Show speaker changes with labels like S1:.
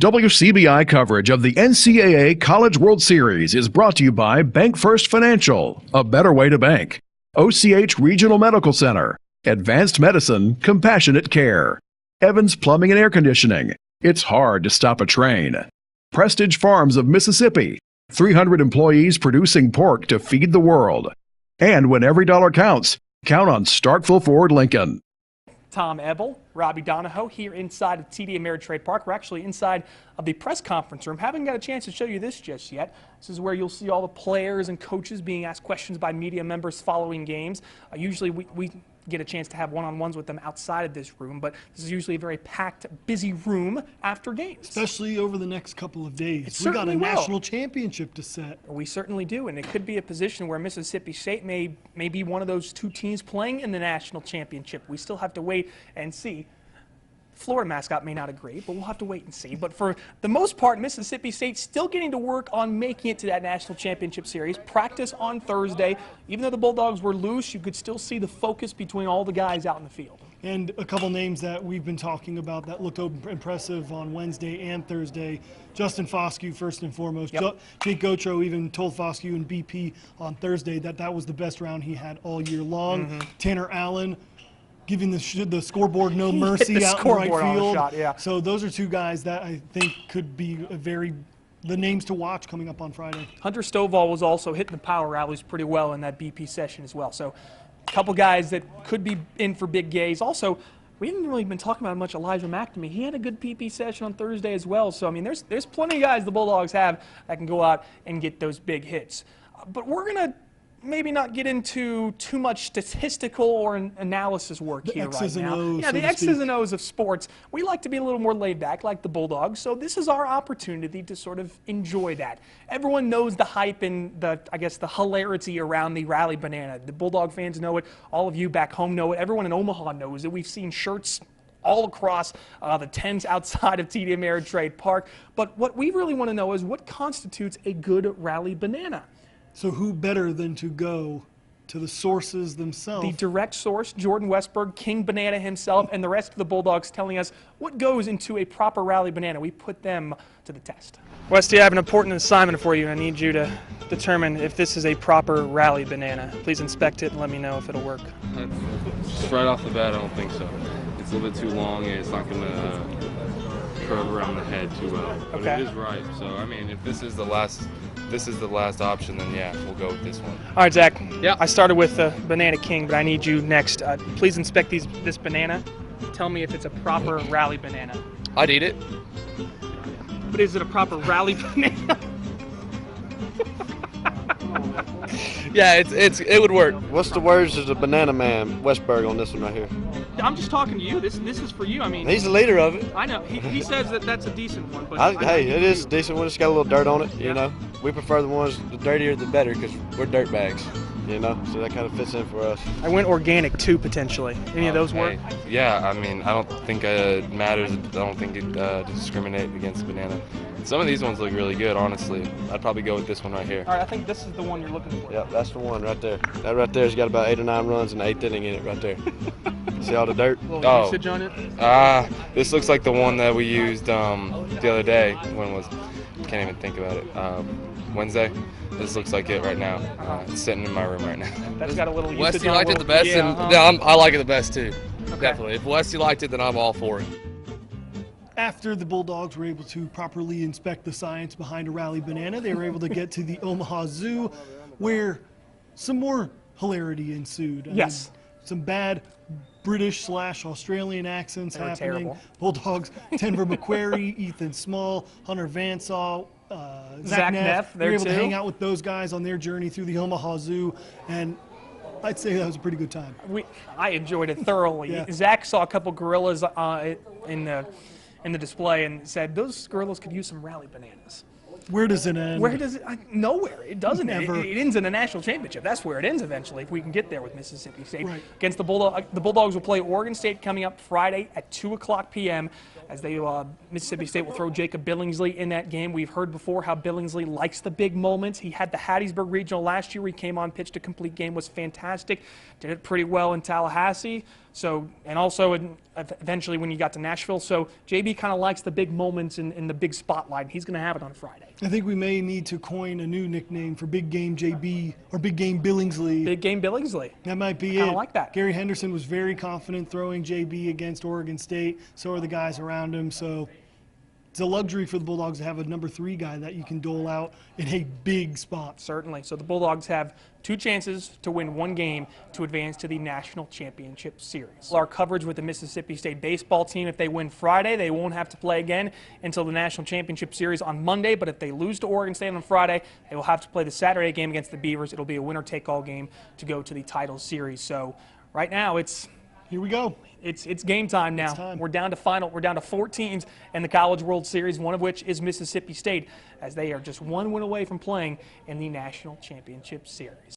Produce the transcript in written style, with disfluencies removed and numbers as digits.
S1: WCBI coverage of the NCAA College World Series is brought to you by Bank First Financial, a better way to bank. OCH Regional Medical Center, Advanced Medicine, Compassionate Care. Evans Plumbing and Air Conditioning. It's hard to stop a train. Prestige Farms of Mississippi, 300 employees producing pork to feed the world. And when every dollar counts, count on Starkville Ford Lincoln.
S2: Tom Ebel, Robbie Donahoe here inside of TD Ameritrade Park. We're actually inside of the press conference room. Haven't got a chance to show you this just yet. This is where you'll see all the players and coaches being asked questions by media members following games. Usually we get a chance to have one-on-ones with them outside of this room, but this is usually a very packed, busy room after games.
S3: Especially over the next couple of days.
S2: We got a
S3: national championship to set.
S2: We certainly do, and it could be a position where Mississippi State may be one of those two teams playing in the national championship. We still have to wait and see. Florida mascot may not agree, but we'll have to wait and see. But for the most part, Mississippi State still getting to work on making it to that national championship series. Practice on Thursday. Even though the Bulldogs were loose, you could still see the focus between all the guys out in the field.
S3: And a couple names that we've been talking about that looked impressive on Wednesday and Thursday. Justin Foscue, first and foremost.
S2: Yep.
S3: Jake Gautreaux even told Foscue and BP on Thursday that was the best round he had all year long. Tanner Allen giving the scoreboard no mercy out in right field.
S2: Shot, yeah.
S3: So those are two guys that I think could be the names to watch coming up on Friday.
S2: Hunter Stovall was also hitting the power rallies pretty well in that BP session as well. So a couple guys that could be in for big gays. Also, we haven't really been talking about much Elijah McNamee. He had a good PP session on Thursday as well. So, I mean, there's plenty of guys the Bulldogs have that can go out and get those big hits. But we're going to maybe not get into too much statistical or analysis work here right now. Yeah, the X's and O's of sports. We like to be a little more laid back like the Bulldogs, so this is our opportunity to sort of enjoy that. Everyone knows the hype and the hilarity around the Rally Banana. The Bulldog fans know it. All of you back home know it. Everyone in Omaha knows it. We've seen shirts all across the tents outside of TD Ameritrade Park. But what we really want to know is what constitutes a good Rally Banana.
S3: So who better than to go to the sources themselves?
S2: The direct source, Jordan Westberg, King Banana himself, and the rest of the Bulldogs telling us what goes into a proper Rally Banana. We put them to the test. Westy, I have an important assignment for you. I need you to determine if this is a proper Rally Banana. Please inspect it and let me know if it'll work.
S4: Just right off the bat, I don't think so. It's a little bit too long and it's not going to curve around the head too well. But
S2: okay.
S4: It is ripe, so I mean, if this is the last option, then yeah, we'll go with this one.
S2: All right, Zach.
S4: Yeah.
S2: I started with Banana King, but I need you next. Please inspect this banana. Tell me if it's a proper Rally Banana.
S4: I'd eat it.
S2: But is it a proper Rally Banana?
S4: Yeah, it would work.
S5: What's the words of the banana man, Westberg, on this one right here?
S2: I'm just talking to you. This is for you. I mean,
S5: he's the leader of it.
S2: I know. He says that that's a decent one. But
S5: hey, it is a decent one. It's got a little dirt on it, you know. We prefer the ones, the dirtier the better, because we're dirt bags, you know. So that kind of fits in for us.
S2: I went organic too, potentially. Any of those work?
S4: Yeah, I mean, I don't think it matters. I don't think it discriminate against banana. Some of these ones look really good, honestly. I'd probably go with this one right here.
S2: All right, I think this is the one you're looking for.
S5: Yep, that's the one right there. That right there's got about 8 or 9 runs in the 8th inning in it right there. See all the dirt?
S2: A little usage on it?
S4: This looks like the one that we used the other day. When was? Can't even think about it. Wednesday. This looks like it right now. It's sitting in my room right now.
S2: That's got a little usage
S6: Westy
S2: on
S6: liked it the best,
S2: yeah,
S6: and I like it the best too.
S2: Okay.
S6: Definitely. If Westy liked it, then I'm all for it.
S3: After the Bulldogs were able to properly inspect the science behind a Rally Banana, they were able to get to the Omaha Zoo, where some more hilarity ensued.
S2: Yes.
S3: Some bad British/Australian accents
S2: They were
S3: happening.
S2: terrible.
S3: Bulldogs, Denver McQuarrie, Ethan Small, Hunter Vansaw,
S2: Zach Neff,
S3: they were able
S2: there
S3: to
S2: too.
S3: hang out with those guys on their journey through the Omaha Zoo, and I'd say that was a pretty good time.
S2: I enjoyed it thoroughly.
S3: Yeah.
S2: Zach saw a couple gorillas in the display and said those gorillas could use some Rally Bananas.
S3: Where does it end?
S2: Where does it? Nowhere. It doesn't.
S3: Never.
S2: It ends in a national championship. That's where it ends eventually, if we can get there with Mississippi State.
S3: Right.
S2: Against the Bulldogs. The Bulldogs will play Oregon State coming up Friday at 2:00 p.m. as they Mississippi State will throw Jacob Billingsley in that game. We've heard before how Billingsley likes the big moments. He had the Hattiesburg Regional last year. He came on, pitched a complete game, was fantastic. Did it pretty well in Tallahassee. So, and also eventually when you got to Nashville. So JB kind of likes the big moments in the big spotlight. He's going to have it on Friday.
S3: I think we may need to coin a new nickname for Big Game JB or Big Game Billingsley.
S2: Big Game Billingsley.
S3: That might be it.
S2: Kind of like that.
S3: Gary Henderson was very confident throwing JB against Oregon State. So are the guys around him. So it's a luxury for the Bulldogs to have a number 3 guy that you can dole out in a big spot.
S2: Certainly. So the Bulldogs have 2 chances to win 1 game to advance to the National Championship Series. Our coverage with the Mississippi State baseball team, if they win Friday, they won't have to play again until the National Championship Series on Monday. But if they lose to Oregon State on Friday, they will have to play the Saturday game against the Beavers. It'll be a winner-take-all game to go to the title series. So right now
S3: here we go.
S2: It's game time now.
S3: Time.
S2: We're down to 4 teams in the College World Series, one of which is Mississippi State, as they are just 1 win away from playing in the National Championship Series.